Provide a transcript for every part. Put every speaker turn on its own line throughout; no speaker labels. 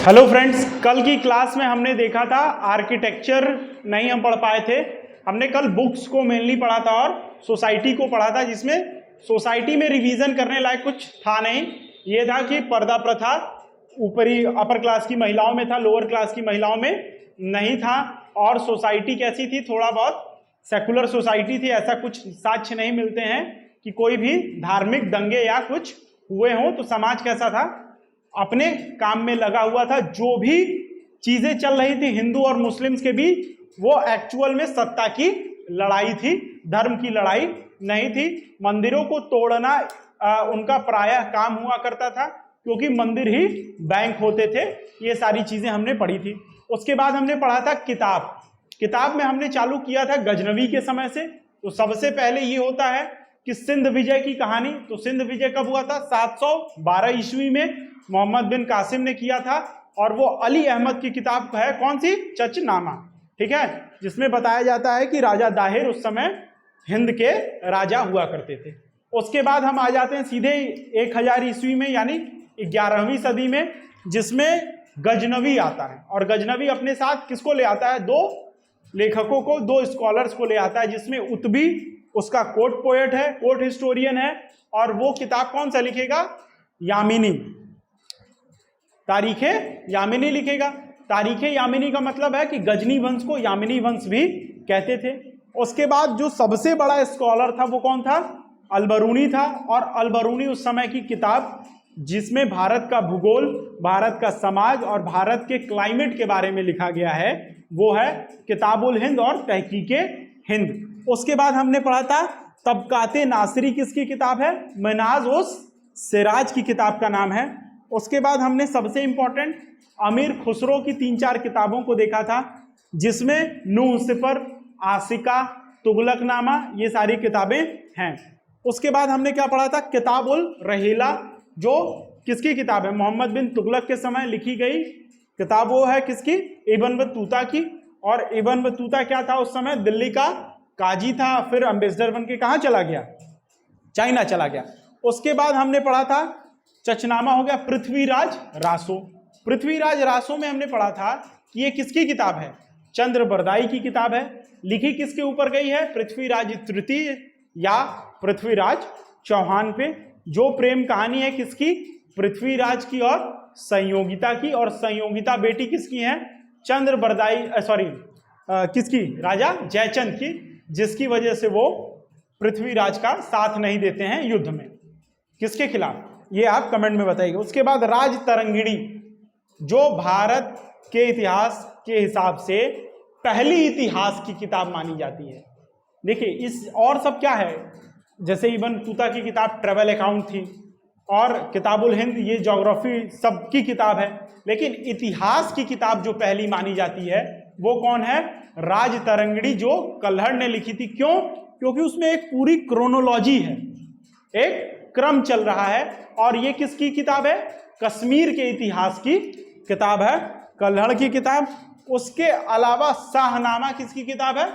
Hello friends, कल की class में हमने देखा था आर्किटेक्चर नहीं हम पढ़ पाए थे। हमने कल बुक्स को मेनली पढ़ा था और सोसाइटी को पढ़ा था, जिसमें सोसाइटी में रिवीजन करने लायक कुछ था नहीं। ये था कि पर्दा प्रथा ऊपरी अपर क्लास की महिलाओं में था, लोअर क्लास की महिलाओं में नहीं था। और सोसाइटी कैसी थी, थोड़ा बहुत सेकुलर सोसाइटी थी। ऐसा कुछ साक्ष्य नहीं मिलते हैं कि कोई भी धार्मिक दंगे या कुछ हुए हों। तो समाज कैसा था, अपने काम में लगा हुआ था। जो भी चीजें चल रही थी हिंदू और मुस्लिम्स के बीच, वो एक्चुअल में सत्ता की लड़ाई थी, धर्म की लड़ाई नहीं थी। मंदिरों को तोड़ना उनका प्रायः काम हुआ करता था, क्योंकि मंदिर ही बैंक होते थे। ये सारी चीजें हमने पढ़ी थी। उसके बाद हमने पढ़ा था किताब में हमने चालू किया था गजनवी के समय से। तो सबसे पहले ये होता है कि सिंध विजय की कहानी। तो सिंध विजय कब हुआ था? 712 ईस्वी में मोहम्मद बिन कासिम ने किया था। और वो अली अहमद की किताब है, कौन सी? चचनामा, ठीक है, जिसमें बताया जाता है कि राजा दाहिर उस समय हिंद के राजा हुआ करते थे। उसके बाद हम आ जाते हैं सीधे 1000 ईस्वी में, यानी 11वीं सदी में, जिसमें गजनवी आता है। और गजनवी अपने साथ किसको ले आता है? दो लेखकों को, दो स्कॉलर्स को ले आता है, जिसमें उतबी उसका कोर्ट पोएट है, कोर्ट हिस्टोरियन है। और वो किताब कौन सा लिखेगा? यामिनी, तारीखे यामिनी लिखेगा। तारीखे यामिनी का मतलब है कि गजनी वंश को यामिनी वंश भी कहते थे। उसके बाद जो सबसे बड़ा स्कॉलर था वो कौन था? अलबरूनी था। और अलबरूनी उस समय की किताब, जिसमें भारत का भूगोल, भारत का समाज और भारत के क्लाइमेट के बारे में लिखा गया है, वो है किताबुल हिंद और तहकीके हिंद। उसके बाद हमने पढ़ा था तबकाते नासिरी, किसकी किताब है? मिनाज उस सिराज की किताब का नाम है। उसके बाद हमने सबसे इंपॉर्टेंट अमीर खुसरो की 3-4 किताबों को देखा था, जिसमें नूह सिपर, आसिका, तुगलकनामा, ये सारी किताबें हैं। उसके बाद हमने क्या पढ़ा था? किताबुल रहीला, जो किसकी किताब है? मोहम्मद बिन तुगलक के समय लिखी गई किताब। वो है किसकी? इब्न बतूता की। और इब्न बतूता क्या था उस समय? दिल्ली का काजी था। फिर अम्बेसडर बन के कहाँ चला गया? चाइना चला गया। उसके बाद हमने पढ़ा था चचनामा, हो गया पृथ्वीराज रासो। पृथ्वीराज रासो में हमने पढ़ा था कि ये किसकी किताब है? चंद्र बरदाई की किताब है। लिखी किसके ऊपर गई है? पृथ्वीराज तृतीय या पृथ्वीराज चौहान पे। जो प्रेम कहानी है किसकी? पृथ्वीराज की और संयोगिता की। और संयोगिता बेटी किसकी है? चंद्र बरदाई, किसकी? राजा जयचंद की, जिसकी वजह से वो पृथ्वीराज का साथ नहीं देते हैं युद्ध में। किसके खिलाफ? ये आप कमेंट में बताइएगा। उसके बाद राज तरंगिणी, जो भारत के इतिहास के हिसाब से पहली इतिहास की किताब मानी जाती है। देखिए इस और सब क्या है, जैसे इब्न बतूता की किताब ट्रेवल अकाउंट थी, और किताबुल हिंद ये ज्योग्राफी सबकी किताब है। लेकिन इतिहास की किताब जो पहली मानी जाती है वो कौन है? राज तरंगिणी, जो कल्हड़ ने लिखी थी। क्यों? क्योंकि उसमें एक पूरी क्रोनोलॉजी है, एक क्रम चल रहा है। और ये किसकी किताब है? कश्मीर के इतिहास की किताब है, कल्हड़ की किताब। उसके अलावा शाहनामा किसकी किताब है?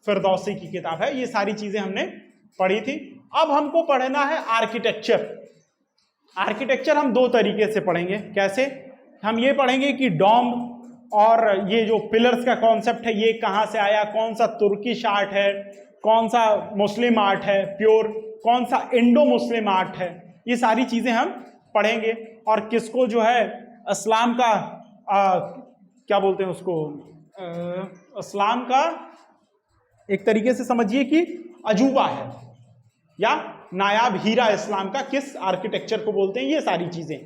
फिरदौसी की किताब है। ये सारी चीजें हमने पढ़ी थी। अब हमको पढ़ना है आर्किटेक्चर। आर्किटेक्चर हम दो तरीके से पढ़ेंगे। कैसे? हम ये पढ़ेंगे कि डोम और ये जो पिलर्स का कॉन्सेप्ट है, ये कहाँ से आया, कौन सा तुर्किश आर्ट है, कौन सा मुस्लिम आर्ट है प्योर, कौन सा इंडो मुस्लिम आर्ट है, ये सारी चीजें हम पढ़ेंगे। और किसको जो है इस्लाम का क्या बोलते हैं उसको, इस्लाम का एक तरीके से समझिए कि अजूबा है, या नायाब हीरा इस्लाम का किस आर्किटेक्चर को बोलते हैं, ये सारी चीजें।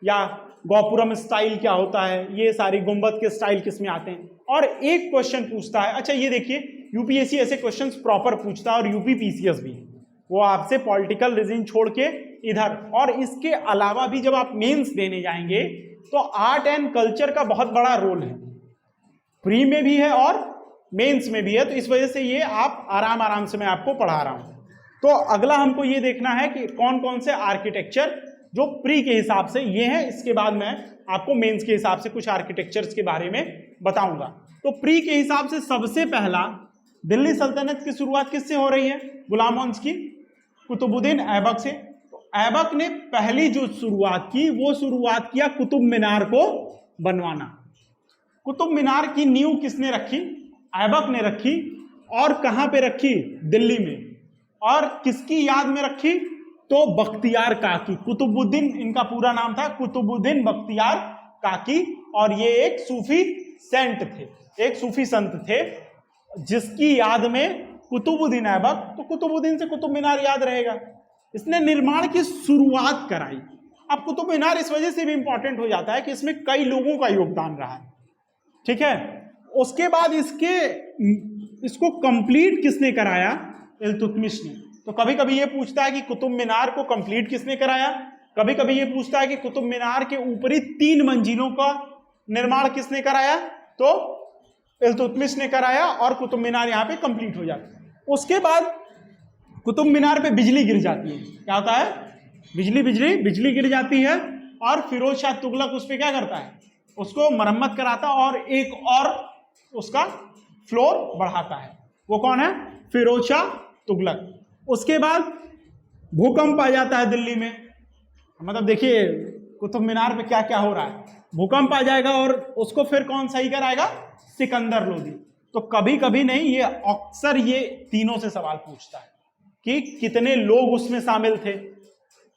या गोपुरम स्टाइल क्या होता है, ये सारी गुंबद के स्टाइल किस में आते हैं। और एक क्वेश्चन पूछता है, अच्छा ये देखिए यूपीएससी ऐसे क्वेश्चंस प्रॉपर पूछता है, और यूपी पीसीएस भी, वो आपसे पॉलिटिकल रीजन छोड़ के इधर। और इसके अलावा भी जब आप मेंस देने जाएंगे तो आर्ट एंड कल्चर का बहुत बड़ा रोल है, प्री में भी है और मेंस में भी है। तो इस वजह से ये आप आराम से मैं आपको पढ़ा रहा हूं। तो अगला हमको ये देखना है कि कौन कौन से आर्किटेक्चर जो प्री के हिसाब से ये है। इसके बाद मैं आपको मेंस के हिसाब से कुछ आर्किटेक्चर्स के बारे में बताऊंगा। तो प्री के हिसाब से सबसे पहला दिल्ली सल्तनत की शुरुआत किससे हो रही है? गुलाम वंश की, कुतुबुद्दीन ऐबक से। तो ऐबक ने पहली जो शुरुआत की, वो शुरुआत किया कुतुब मीनार को बनवाना। कुतुब मीनार की नींव किसने रखी? ऐबक ने रखी। और कहां पे रखी? दिल्ली में। और किसकी याद में रखी? तो बख्तियार काकी, कुतुबुद्दीन इनका पूरा नाम था, कुतुबुद्दीन बख्तियार काकी। और ये एक सूफी सेंट थे, एक सूफी संत थे, जिसकी याद में कुतुबुद्दीन ऐबक, तो कुतुबुद्दीन से कुतुब मीनार याद रहेगा। इसने निर्माण की शुरुआत कराई। अब कुतुब मीनार इस वजह से भी इंपॉर्टेंट हो जाता है कि इसमें कई लोगों का योगदान रहा है, ठीक है। उसके बाद इसको कंप्लीट किसने कराया? इल्तुतमिश ने। तो कभी कभी ये पूछता है कि कुतुब मीनार को कंप्लीट किसने कराया, कभी कभी ये पूछता है कि कुतुब मीनार के ऊपरी 3 मंजिलों का निर्माण किसने कराया, तो इल्तुतमिश ने कराया, और कुतुब मीनार यहाँ पे कंप्लीट हो जाता है। उसके बाद कुतुब मीनार पे बिजली गिर जाती है। क्या होता है? बिजली गिर जाती है, और फिरोज शाह तुगलक उस पर क्या करता है? उसको मरम्मत कराता और एक और उसका फ्लोर बढ़ाता है। वो कौन है? फिरोज शाह तुगलक। उसके बाद भूकंप आ जाता है दिल्ली में। मतलब देखिए कुतुब मीनार पे क्या क्या हो रहा है। भूकंप आ जाएगा और उसको फिर कौन सही कराएगा? सिकंदर लोदी। तो कभी कभी नहीं, ये अक्सर ये तीनों से सवाल पूछता है कि कितने लोग उसमें शामिल थे।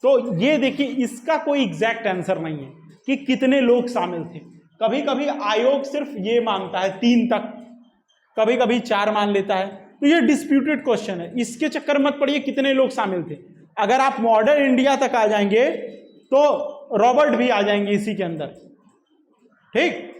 तो ये देखिए, इसका कोई एग्जैक्ट आंसर नहीं है कि कितने लोग शामिल थे। कभी कभी आयोग सिर्फ ये मांगता है 3 तक, कभी कभी 4 मान लेता है। तो ये डिस्प्यूटेड क्वेश्चन है, इसके चक्कर मत पड़िए कितने लोग शामिल थे। अगर आप मॉडर्न इंडिया तक आ जाएंगे तो रॉबर्ट भी आ जाएंगे इसी के अंदर, ठीक।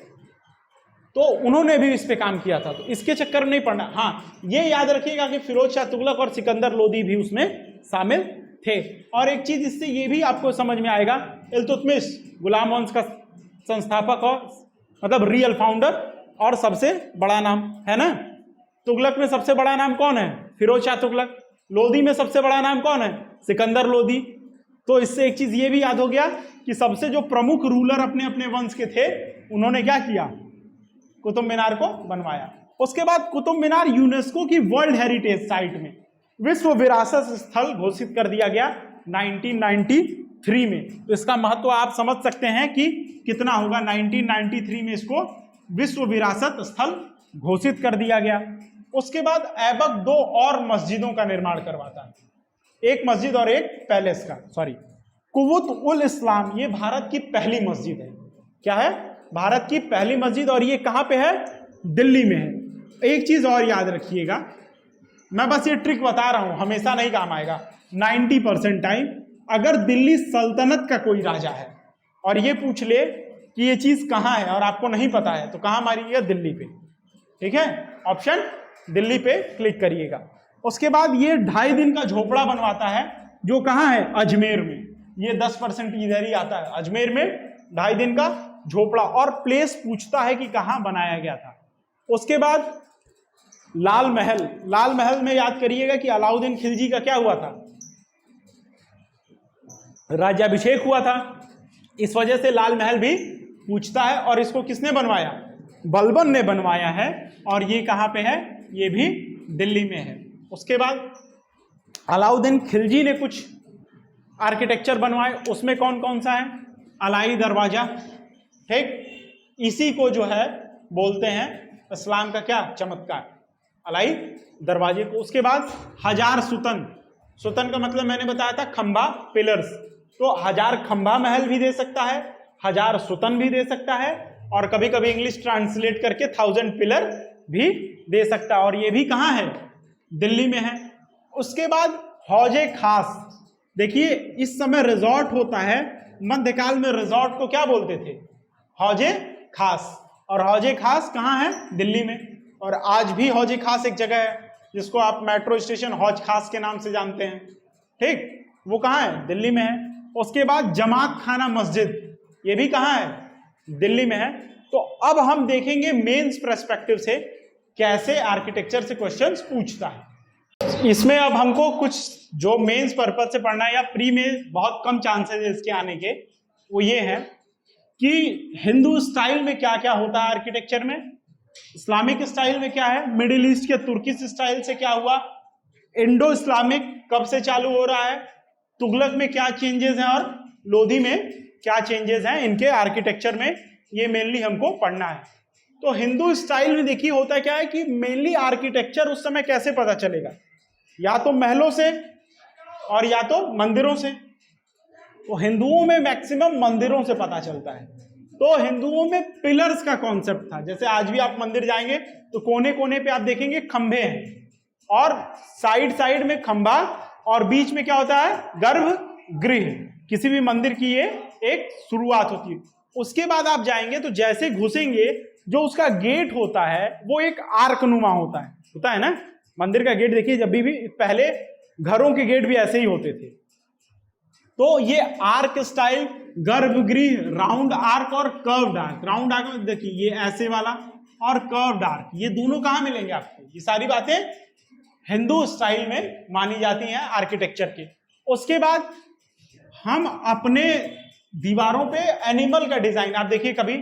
तो उन्होंने भी इस पे काम किया था, तो इसके चक्कर में नहीं पड़ना। हाँ, ये याद रखिएगा कि फिरोज शाह तुगलक और सिकंदर लोदी भी उसमें शामिल थे। और एक चीज इससे ये भी आपको समझ में आएगा, इल्तुतमिश गुलाम वंश का संस्थापक और मतलब रियल फाउंडर और सबसे बड़ा नाम है ना। तुगलक में सबसे बड़ा नाम कौन है? फिरोज शाह तुगलक। लोदी में सबसे बड़ा नाम कौन है? सिकंदर लोदी। तो इससे एक चीज ये भी याद हो गया कि सबसे जो प्रमुख रूलर अपने अपने वंश के थे, उन्होंने क्या किया? कुतुब मीनार को बनवाया। उसके बाद कुतुब मीनार यूनेस्को की वर्ल्ड हेरिटेज साइट में विश्व विरासत स्थल घोषित कर दिया गया 1993 में। तो इसका महत्व आप समझ सकते हैं कि कितना होगा। 1993 में इसको विश्व विरासत स्थल घोषित कर दिया गया। उसके बाद ऐबक 2 और मस्जिदों का निर्माण करवाता है, एक मस्जिद और एक पैलेस का, सॉरी, कुव्वत उल इस्लाम। ये भारत की पहली मस्जिद है। क्या है? भारत की पहली मस्जिद। और ये कहां पे है? दिल्ली में है। एक चीज और याद रखिएगा, मैं बस ये ट्रिक बता रहा हूं, हमेशा नहीं काम आएगा। 90% टाइम अगर दिल्ली सल्तनत का कोई राजा है और ये पूछ ले कि ये चीज कहां है और आपको नहीं पता है, तो कहां मारिएगा? दिल्ली पे, ठीक है। ऑप्शन दिल्ली पे क्लिक करिएगा। उसके बाद ये 2.5 दिन का झोपड़ा बनवाता है, जो कहां है? अजमेर में। ये 10% इधर ही आता है, अजमेर में 2.5 दिन का झोपड़ा। और प्लेस पूछता है कि कहां बनाया गया था। उसके बाद लाल महल। लाल महल में याद करिएगा कि अलाउद्दीन खिलजी का क्या हुआ था? राज्याभिषेक हुआ था, इस वजह से लाल महल भी पूछता है। और इसको किसने बनवाया? बलबन ने बनवाया है। और ये कहां पे है? ये भी दिल्ली में है। उसके बाद अलाउद्दीन खिलजी ने कुछ आर्किटेक्चर बनवाए, उसमें कौन कौन सा है? अलाई दरवाजा, ठीक। इसी को जो है बोलते हैं इस्लाम का क्या? चमत्कार, अलाई दरवाजे को। उसके बाद 1000 सुतन। सुतन का मतलब मैंने बताया था खंबा, पिलर्स। तो 1000 खंबा महल भी दे सकता है, 1000 सुतन भी दे सकता है, और कभी कभी इंग्लिश ट्रांसलेट करके 1000 पिलर भी दे सकता है। और ये भी कहाँ है? दिल्ली में है। उसके बाद हौजे खास। देखिए इस समय रिजॉर्ट होता है, मध्यकाल में रिजॉर्ट को क्या बोलते थे? हौजे खास। और हौजे खास कहाँ है? दिल्ली में। और आज भी हौजे खास एक जगह है जिसको आप मेट्रो स्टेशन हौज खास के नाम से जानते हैं, ठीक। वो कहाँ है? दिल्ली में है। उसके बाद जमात खाना मस्जिद, ये भी कहाँ है? दिल्ली में है। तो अब हम देखेंगे मेंस पर्सपेक्टिव से कैसे आर्किटेक्चर से क्वेश्चंस पूछता है। इसमें अब हमको कुछ जो मेंस पर्पज से पढ़ना है या प्री में बहुत कम चांसेस है इसके आने के, वो ये है कि हिंदू स्टाइल में क्या क्या होता है आर्किटेक्चर में, इस्लामिक स्टाइल में क्या है, मिडिल ईस्ट के तुर्किश स्टाइल से क्या हुआ, इंडो इस्लामिक कब से चालू हो रहा है, तुगलक में क्या चेंजेस हैं और लोधी में क्या चेंजेस हैं, इनके आर्किटेक्चर में ये मेनली हमको पढ़ना है। तो हिंदू स्टाइल में देखिए होता क्या है कि मेनली आर्किटेक्चर उस समय कैसे पता चलेगा, या तो महलों से और या तो मंदिरों से। तो हिंदुओं में मैक्सिमम मंदिरों से पता चलता है। तो हिंदुओं में पिलर्स का कॉन्सेप्ट था। जैसे आज भी आप मंदिर जाएंगे तो कोने कोने पे आप देखेंगे खंभे हैं और साइड साइड में खंभा और बीच में क्या होता है, गर्भगृह। किसी भी मंदिर की ये एक शुरुआत होती है। उसके बाद आप जाएंगे तो जैसे घुसेंगे जो उसका गेट होता है वो एक आर्कनुमा होता है ना। मंदिर का गेट देखिए, जब भी पहले घरों के गेट भी ऐसे ही होते थे। तो ये आर्क स्टाइल, गर्भगृह, राउंड आर्क और कर्व्ड आर्क। राउंड आर्क में देखिए ये ऐसे वाला और कर्व्ड आर्क, ये दोनों कहां मिलेंगे आपको? ये सारी बातें हिंदू स्टाइल में मानी जाती हैं आर्किटेक्चर के। उसके बाद हम अपने दीवारों पे एनिमल का डिजाइन, आप देखिए कभी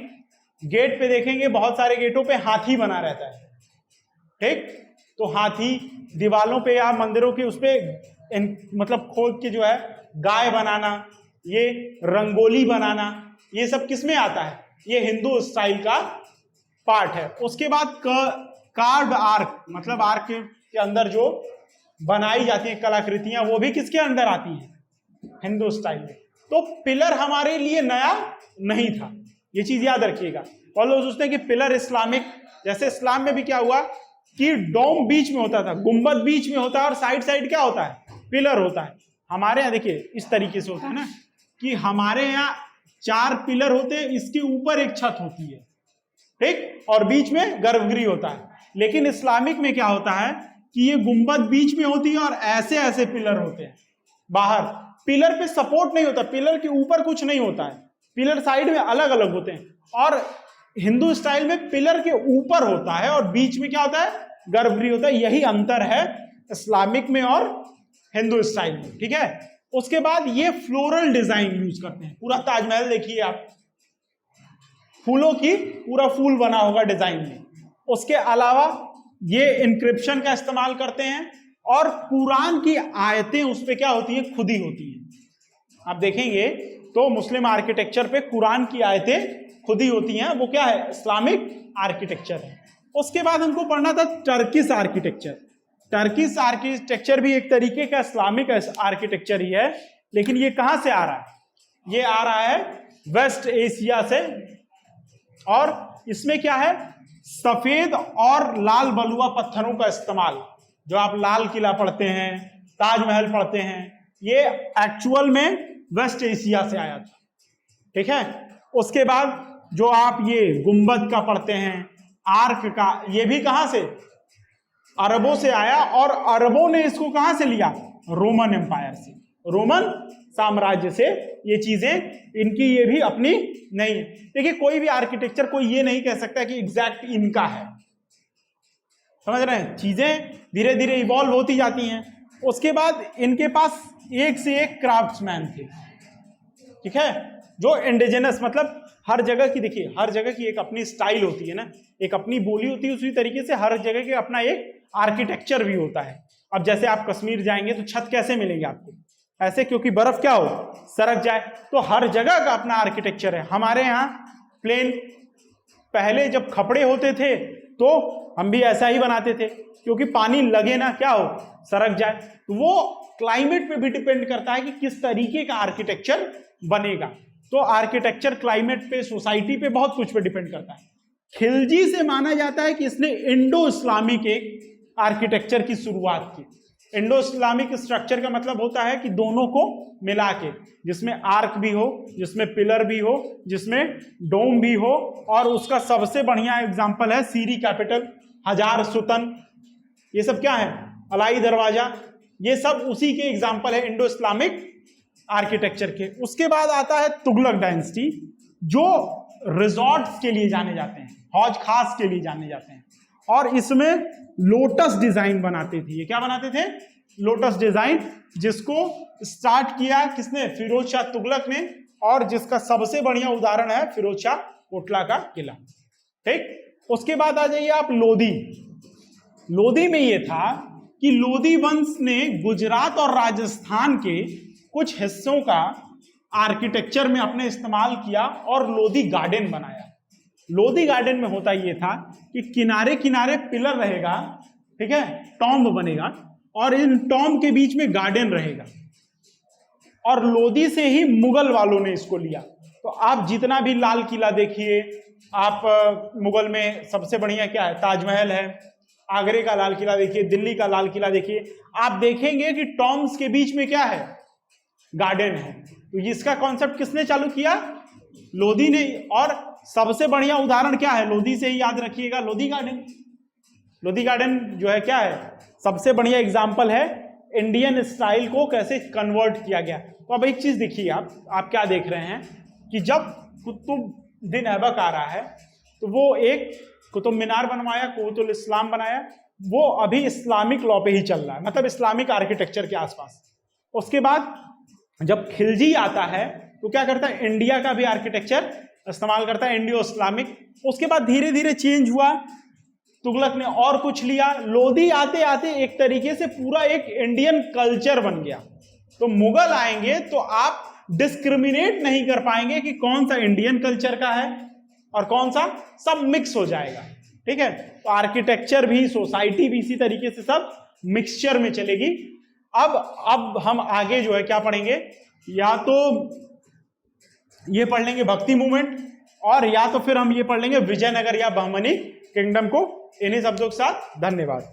गेट पे देखेंगे बहुत सारे गेटों पे हाथी बना रहता है, ठीक। तो हाथी दीवारों पे या मंदिरों के उस पे मतलब खोद के जो है गाय बनाना, ये रंगोली बनाना, ये सब किस में आता है? ये हिंदू स्टाइल का पार्ट है। उसके बाद कार्व्ड आर्क, मतलब आर्क के अंदर जो बनाई जाती है कलाकृतियां, वो भी किसके अंदर आती हैं? हिंदू स्टाइल में। तो पिलर हमारे लिए नया नहीं था, ये चीज याद रखिएगा। और लोग सोचते हैं कि पिलर इस्लामिक, जैसे इस्लाम में भी क्या हुआ कि डोम बीच में होता था, गुंबद बीच में होता है और साइड साइड क्या होता है? पिलर होता है। हमारे यहाँ देखिए इस तरीके से होता है ना कि हमारे यहाँ 4 पिलर होते हैं, इसके ऊपर एक छत होती है, ठीक, और बीच में गर्भगृह होता है। लेकिन इस्लामिक में क्या होता है कि ये गुंबद बीच में होती है और ऐसे ऐसे पिलर होते हैं बाहर। पिलर पे सपोर्ट नहीं होता, पिलर के ऊपर कुछ नहीं होता है, पिलर साइड में अलग अलग होते हैं। और हिंदू स्टाइल में पिलर के ऊपर होता है और बीच में क्या होता है? गर्भगृह होता है। यही अंतर है इस्लामिक में और हिंदू स्टाइल में, ठीक है। उसके बाद ये फ्लोरल डिजाइन यूज करते हैं। पूरा ताजमहल देखिए आप, फूलों की पूरा फूल बना होगा डिजाइन में। उसके अलावा ये इंक्रिप्शन का इस्तेमाल करते हैं और कुरान की आयतें उस पे क्या होती हैं? खुदी होती हैं। आप देखेंगे तो मुस्लिम आर्किटेक्चर पे कुरान की आयतें खुदी होती हैं, वो क्या है? इस्लामिक आर्किटेक्चर है। उसके बाद हमको पढ़ना था टर्किश आर्किटेक्चर। टर्किश आर्किटेक्चर भी एक तरीके का इस्लामिक आर्किटेक्चर ही है, लेकिन ये कहां से आ रहा है? ये आ रहा है वेस्ट एशिया से। और इसमें क्या है? सफेद और लाल बलुआ पत्थरों का इस्तेमाल। जो आप लाल किला पढ़ते हैं, ताजमहल पढ़ते हैं, ये एक्चुअल में वेस्ट एशिया से आया था, ठीक है। उसके बाद जो आप ये गुंबद का पढ़ते हैं, आर्क का, ये भी कहां से? अरबों से आया। और अरबों ने इसको कहां से लिया? रोमन एम्पायर से, रोमन साम्राज्य से। ये चीजें इनकी ये भी अपनी नहीं है। देखिए कोई भी आर्किटेक्चर कोई ये नहीं कह सकता कि एग्जैक्ट इनका है, समझ रहे हैं? चीजें धीरे धीरे इवॉल्व होती जाती हैं। उसके बाद इनके पास एक से एक क्राफ्ट्समैन थे, ठीक है, जो इंडिजिनस, मतलब हर जगह की, देखिए हर जगह की एक अपनी स्टाइल होती है ना, एक अपनी बोली होती है। उसी तरीके से हर जगह के अपना एक आर्किटेक्चर भी होता है। अब जैसे आप कश्मीर जाएंगे तो छत कैसे मिलेगी आपको? ऐसे, क्योंकि बर्फ क्या हो? सरक जाए। तो हर जगह का अपना आर्किटेक्चर है। हमारे यहाँ प्लेन, पहले जब खपड़े होते थे तो हम भी ऐसा ही बनाते थे, क्योंकि पानी लगे ना क्या हो? सरक जाए। तो वो क्लाइमेट पे भी डिपेंड करता है कि किस तरीके का आर्किटेक्चर बनेगा। तो आर्किटेक्चर क्लाइमेट पे, सोसाइटी पे, बहुत कुछ पे डिपेंड करता है। खिलजी से माना जाता है कि इसने इंडो इस्लामिक एक आर्किटेक्चर की शुरुआत की। इंडो इस्लामिक स्ट्रक्चर का मतलब होता है कि दोनों को मिला के, जिसमें आर्क भी हो, जिसमें पिलर भी हो, जिसमें डोम भी हो। और उसका सबसे बढ़िया एग्जाम्पल है सीरी कैपिटल, हजार सुतन, ये सब क्या है? अलाई दरवाजा, ये सब उसी के एग्जाम्पल है इंडो इस्लामिक आर्किटेक्चर के। उसके बाद आता है तुगलक डायनेस्टी, जो रिजॉर्ट्स के लिए जाने जाते हैं, हौज खास के लिए जाने जाते हैं। और इसमें लोटस डिजाइन बनाते थे। ये क्या बनाते थे? लोटस डिजाइन, जिसको स्टार्ट किया किसने? फिरोज शाह तुगलक ने। और जिसका सबसे बढ़िया उदाहरण है फिरोज शाह कोटला का किला, ठीक। उसके बाद आ जाइए आप लोधी। लोधी में ये था कि लोधी वंश ने गुजरात और राजस्थान के कुछ हिस्सों का आर्किटेक्चर में अपने इस्तेमाल किया और लोधी गार्डन बनाया। लोधी गार्डन में होता ये था कि किनारे किनारे पिलर रहेगा, ठीक है, टॉम्ब बनेगा, और इन टॉम्ब के बीच में गार्डन रहेगा। और लोधी से ही मुगल वालों ने इसको लिया। तो आप जितना भी लाल किला देखिए, आप मुगल में सबसे बढ़िया क्या है, ताजमहल है, आगरे का लाल किला देखिए, दिल्ली का लाल किला देखिए, आप देखेंगे कि टॉम्ब्स के बीच में क्या है, गार्डन है। तो इसका कॉन्सेप्ट किसने चालू किया, लोधी ने। और सबसे बढ़िया उदाहरण क्या है, लोधी से ही याद रखिएगा, लोधी गार्डन। लोधी गार्डन जो है क्या है, सबसे बढ़िया एग्जाम्पल है इंडियन स्टाइल को कैसे कन्वर्ट किया गया। तो अब एक चीज देखिए, आप क्या देख रहे हैं कि जब कुतुबुद्दीन ऐबक आ रहा है तो वो एक कुतुब मीनार बनवाया, कुतुब इस्लाम बनाया, वो अभी इस्लामिक लॉ पे ही चल रहा है, मतलब इस्लामिक आर्किटेक्चर के आसपास। उसके बाद जब खिलजी आता है तो क्या करता है, इंडिया का भी आर्किटेक्चर इस्तेमाल करता है, इंडियो इस्लामिक। उसके बाद धीरे धीरे चेंज हुआ, तुगलक ने और कुछ लिया, लोधी आते आते एक तरीके से पूरा एक इंडियन कल्चर बन गया। तो मुगल आएंगे तो आप डिस्क्रिमिनेट नहीं कर पाएंगे कि कौन सा इंडियन कल्चर का है और कौन सा, सब मिक्स हो जाएगा, ठीक है। तो आर्किटेक्चर भी, सोसाइटी भी इसी तरीके से सब मिक्सचर में चलेगी। अब हम आगे जो है क्या पढ़ेंगे, या तो ये पढ़ लेंगे भक्ति मूवमेंट, और या तो फिर हम ये पढ़ लेंगे विजयनगर या बहमनी किंगडम को। इन्हीं शब्दों के साथ धन्यवाद।